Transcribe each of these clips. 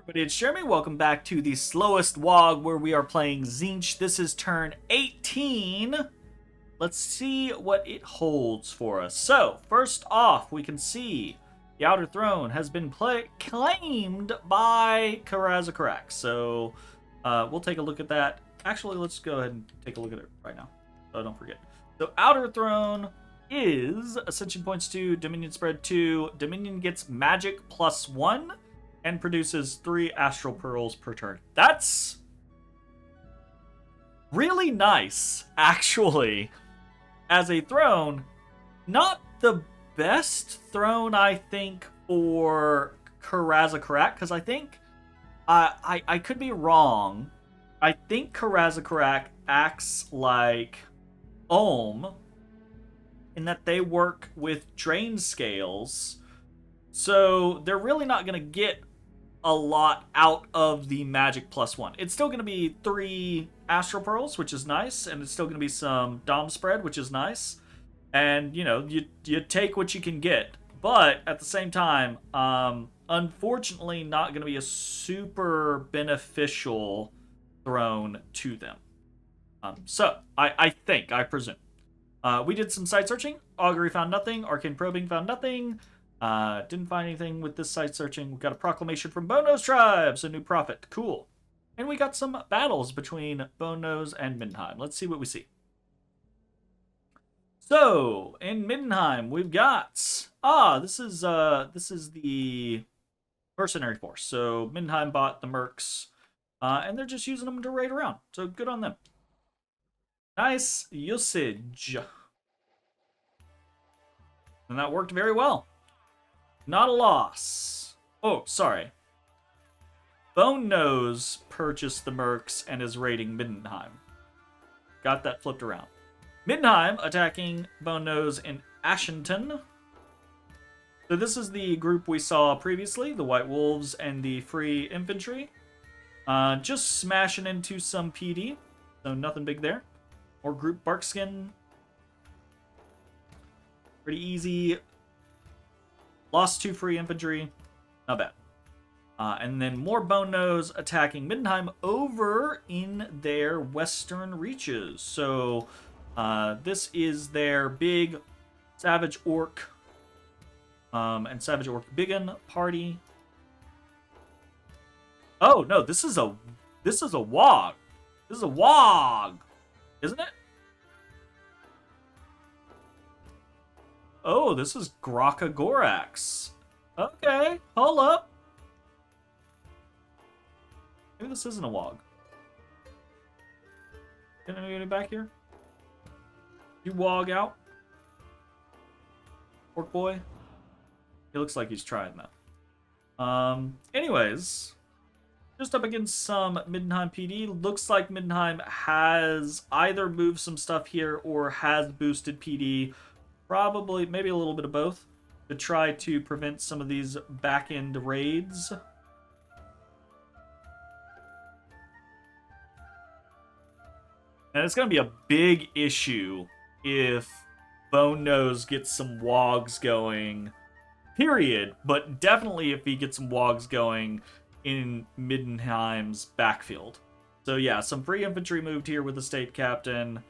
Everybody, it's Jeremy. Welcome back to the Slowest WAAAGH, where we are playing Tzeentch. This is turn 18. Let's see what it holds for us. So, first off, we can see the Outer Throne has been claimed by Karaz-a-Karak. So, we'll take a look at that. Actually, let's go ahead and take a look at it right now, so I don't forget. So, Outer Throne is Ascension points 2, Dominion spread 2. Dominion gets magic +1. And produces 3 astral pearls per turn. That's really nice, actually. As a throne, not the best throne, I think, for Karaz-a-Karak, because I think I could be wrong. I think Karaz-a-Karak acts like Ohm in that they work with drain scales. So they're really not going to get a lot out of the magic +1. It's still going to be 3 astral pearls, which is nice, and it's still going to be some dom spread, which is nice. And you know, you take what you can get, but at the same time, unfortunately, not going to be a super beneficial throne to them. So I presume we did some site searching. Augury found nothing. Arcane probing found nothing. Didn't find anything with this site searching. We got a proclamation from Bone-Nose Tribes, a new prophet. Cool. And we got some battles between Bone-Nose and Middenheim. Let's see what we see. So, in Middenheim, we've got... this is the mercenary force. So, Middenheim bought the mercs, and they're just using them to raid around. So, good on them. Nice usage. And that worked very well. Not a loss. Oh, sorry. Bone-Nose purchased the mercs and is raiding Middenheim. Got that flipped around. Middenheim attacking Bone-Nose in Ashington. So this is the group we saw previously, the White Wolves and the Free Infantry. Just smashing into some PD, so nothing big there. Or group Barkskin. Pretty easy. Lost 2 free infantry. Not bad. And then more Bone-Nose attacking Middenheim over in their western reaches. So this is their big Savage Orc and Savage Orc Biggin party. Oh no, this is a WAAAGH. This is a WAAAGH, isn't it? Oh, this is Karaz-a-Karak. Okay, hold up. Maybe this isn't a WAAAGH. Can anybody back here? You WAAAGH out? Orc boy? He looks like he's trying that. Anyways, just up against some Middenheim PD. Looks like Middenheim has either moved some stuff here or has boosted PD. Probably, maybe a little bit of both, to try to prevent some of these back-end raids. And it's going to be a big issue if Bone-Nose gets some WAAAGHs going, period. But definitely if he gets some WAAAGHs going in Middenheim's backfield. So yeah, some free infantry moved here with the state captain.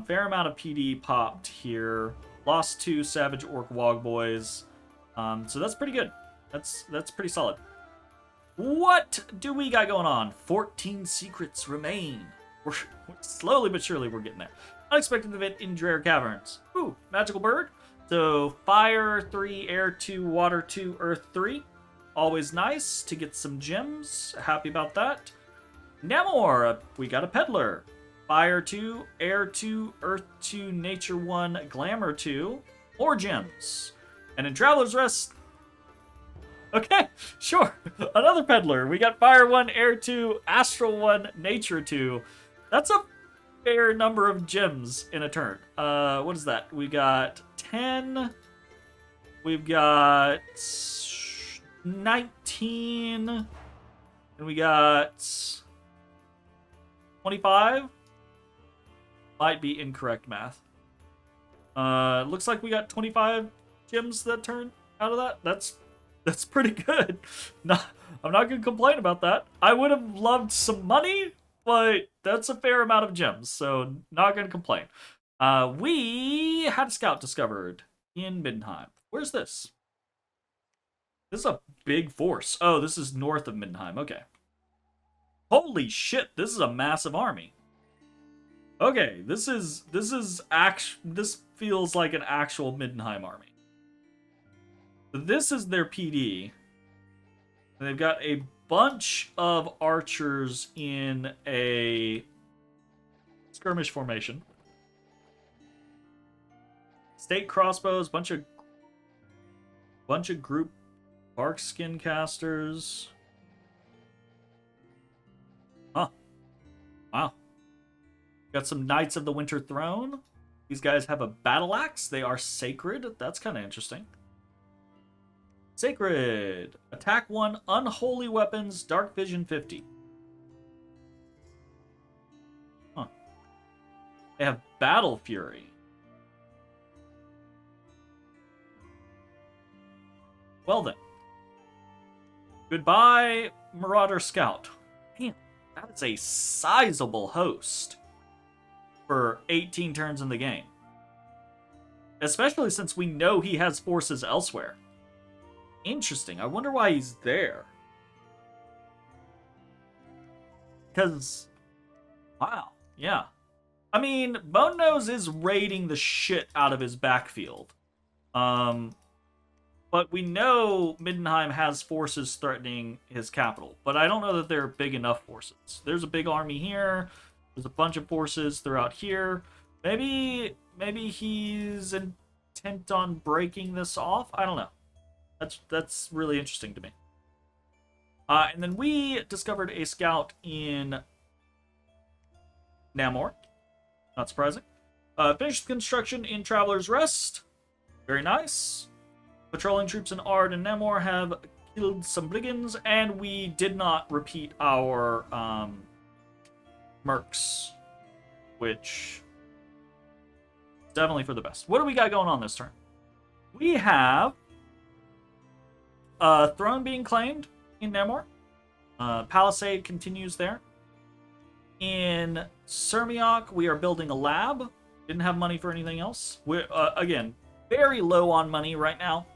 Fair amount of PD popped here. Lost 2 Savage Orc WAAAGH boys. So that's pretty good. That's pretty solid. What do we got going on? 14 secrets remain. We're slowly but surely we're getting there. Unexpected event in Drear Caverns. Ooh, magical bird. So fire 3, air 2, water 2, earth 3. Always nice to get some gems. Happy about that. Namor, we got a peddler. Fire 2, Air 2, Earth 2, Nature 1, Glamour 2, more gems. And in Traveler's Rest, okay, sure, another peddler. We got Fire 1, Air 2, Astral 1, Nature 2. That's a fair number of gems in a turn. What is that? We got 10. We've got 19. And we got 25. Might be incorrect math. Looks like we got 25 gems that turn out of that. That's That's pretty good. I'm not going to complain about that. I would have loved some money, but that's a fair amount of gems, so not going to complain. We had a scout discovered in Middenheim. Where's this? This is a big force. Oh, this is north of Middenheim. Okay. Holy shit, this is a massive army. Okay, this feels like an actual Middenheim army. This is their PD. And they've got a bunch of archers in a skirmish formation. State crossbows, bunch of group bark skin casters. Huh. Wow. Got some Knights of the Winter Throne. These guys have a battle axe. They are sacred. That's kind of interesting. Sacred. Attack 1, unholy weapons, dark vision 50. Huh. They have battle fury. Well then. Goodbye, Marauder Scout. Man, that is a sizable host for 18 turns in the game. Especially since we know he has forces elsewhere. Interesting. I wonder why he's there. Because, wow, yeah. I mean, Bone Nose is raiding the shit out of his backfield. But we know Middenheim has forces threatening his capital. But I don't know that they're big enough forces. There's a big army here. There's a bunch of forces throughout here. Maybe he's intent on breaking this off. I don't know. That's really interesting to me. And then we discovered a scout in Namor. Not surprising. Finished construction in Traveler's Rest. Very nice. Patrolling troops in Ard and Namor have killed some brigands, and we did not repeat our mercs, which is definitely for the best. What do we got going on this turn? We have throne being claimed in Namor. Palisade continues there. In Sirmiok, we are building a lab. Didn't have money for anything else. We're, again, very low on money right now.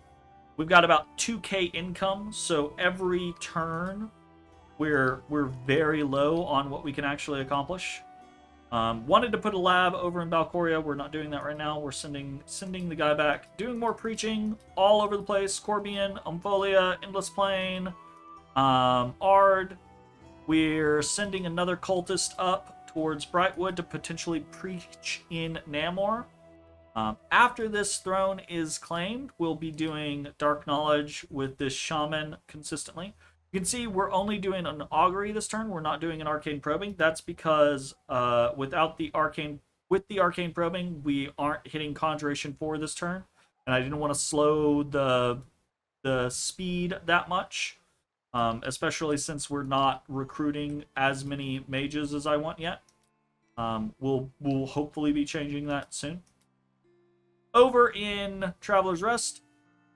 We've got about 2k income, so every turn we're very low on what we can actually accomplish. Wanted to put a lab over in Valcoria. We're not doing that right now. We're sending the guy back. Doing more preaching all over the place. Corbian, Umpholia, Endless Plain, Ard. We're sending another cultist up towards Brightwood to potentially preach in Namor. After this throne is claimed, we'll be doing Dark Knowledge with this shaman consistently. You can see we're only doing an augury this turn. We're not doing an arcane probing. That's because with the arcane probing, we aren't hitting conjuration 4 this turn, and I didn't want to slow the speed that much, especially since we're not recruiting as many mages as I want yet. We'll hopefully be changing that soon. Over in Traveler's Rest,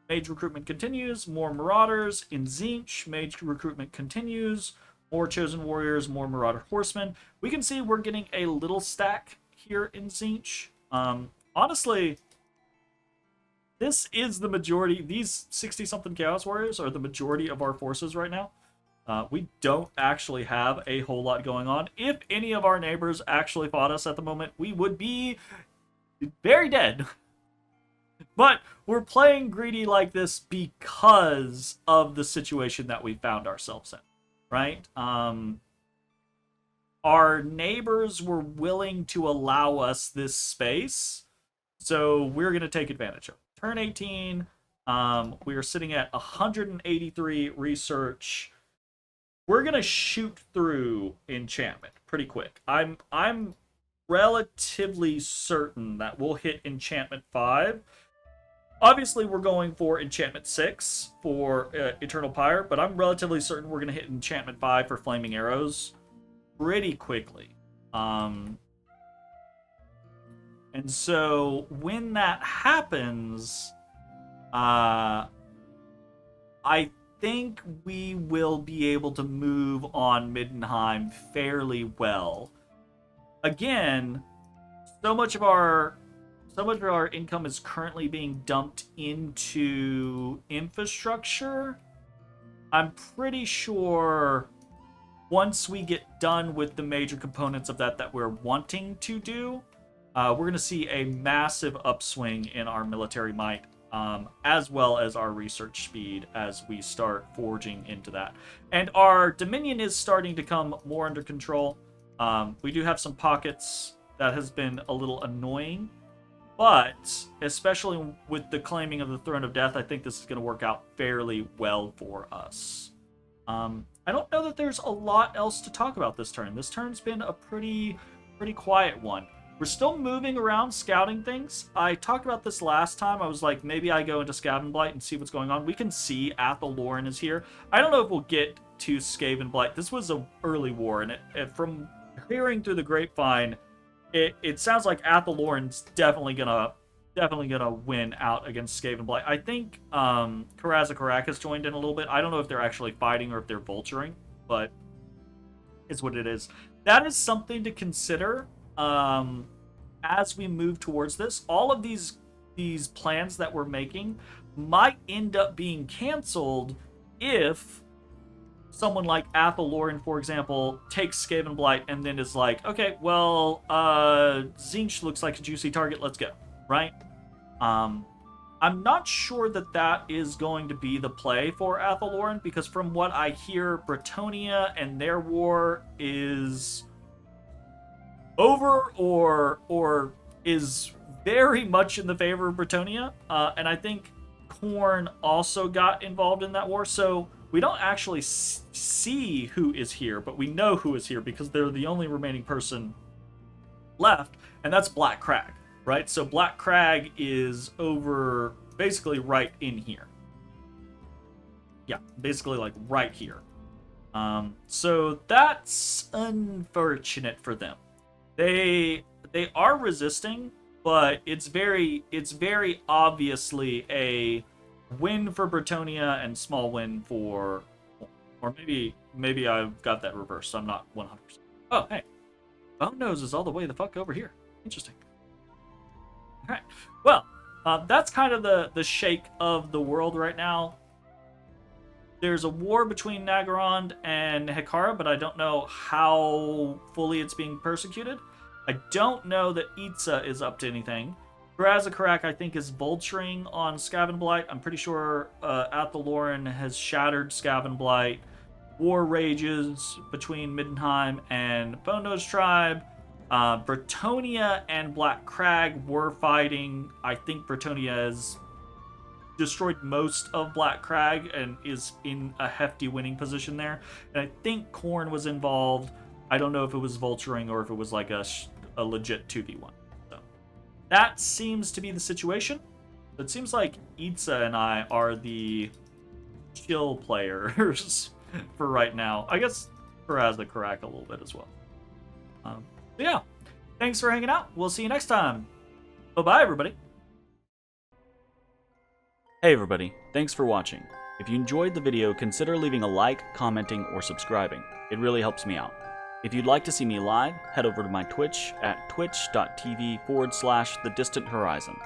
mage recruitment continues. More Marauders. In Tzeentch, mage recruitment continues. More Chosen Warriors, more Marauder Horsemen. We can see we're getting a little stack here in Tzeentch. Honestly, this is the majority. These 60-something Chaos Warriors are the majority of our forces right now. We don't actually have a whole lot going on. If any of our neighbors actually fought us at the moment, we would be very dead. But we're playing greedy like this because of the situation that we found ourselves in, right? Our neighbors were willing to allow us this space, so we're going to take advantage of it. Turn 18, we are sitting at 183 research. We're going to shoot through enchantment pretty quick. I'm relatively certain that we'll hit enchantment 5. Obviously, we're going for enchantment 6 for Eternal Pyre, but I'm relatively certain we're going to hit enchantment 5 for Flaming Arrows pretty quickly. And so when that happens, I think we will be able to move on Middenheim fairly well. Again, so much of our income is currently being dumped into infrastructure. I'm pretty sure once we get done with the major components of that we're wanting to do, we're going to see a massive upswing in our military might, as well as our research speed as we start forging into that. And our Dominion is starting to come more under control. We do have some pockets that has been a little annoying, but especially with the claiming of the Throne of Death, I think this is going to work out fairly well for us. I don't know that there's a lot else to talk about this turn. This turn's been a pretty quiet one. We're still moving around, scouting things. I talked about this last time. I was like, maybe I go into Skavenblight and see what's going on. We can see Athel Loren is here. I don't know if we'll get to Skavenblight. This was an early war, and from hearing through the grapevine, it sounds like Athel Loren's definitely gonna win out against Skavenblight. I think Karaz-a-Karak has joined in a little bit. I don't know if they're actually fighting or if they're vulturing, but it's what it is. That is something to consider as we move towards this. All of these plans that we're making might end up being canceled if someone like Athel Loren, for example, takes Skavenblight and then is like, okay, well, Tzeentch looks like a juicy target, let's go, right? I'm not sure that is going to be the play for Athel Loren, because from what I hear, Bretonnia and their war is over or is very much in the favor of Bretonnia, and I think Khorne also got involved in that war, so we don't actually see who is here, but we know who is here because they're the only remaining person left, and that's Black Crag, right? So Black Crag is over basically right in here. Yeah, basically like right here. So that's unfortunate for them. They are resisting, but it's very obviously a win for Bretonnia and small win for, or maybe I've got that reversed, so I'm not 100%. Oh, hey, Bone Nose is all the way the fuck over here. Interesting. All right, well, that's kind of the shake of the world right now. There's a war between Nagorond and Hekara, but I don't know how fully it's being persecuted. I don't know that Itza is up to anything. Karaz-a-Karak, I think, is vulturing on Skavenblight. I'm pretty sure Athel Loren has shattered Skavenblight. War rages between Middenheim and Bone Nose Tribe. Bretonnia and Black Crag were fighting. I think Bretonnia has destroyed most of Black Crag and is in a hefty winning position there. And I think Khorne was involved. I don't know if it was vulturing or if it was like a legit 2v1. That seems to be the situation. It seems like Itza and I are the chill players for right now. I guess Karaz-a-Karak a little bit as well. But yeah, thanks for hanging out. We'll see you next time. Bye-bye, everybody. Hey, everybody. Thanks for watching. If you enjoyed the video, consider leaving a like, commenting, or subscribing. It really helps me out. If you'd like to see me live, head over to my Twitch at twitch.tv/thedistanthorizon.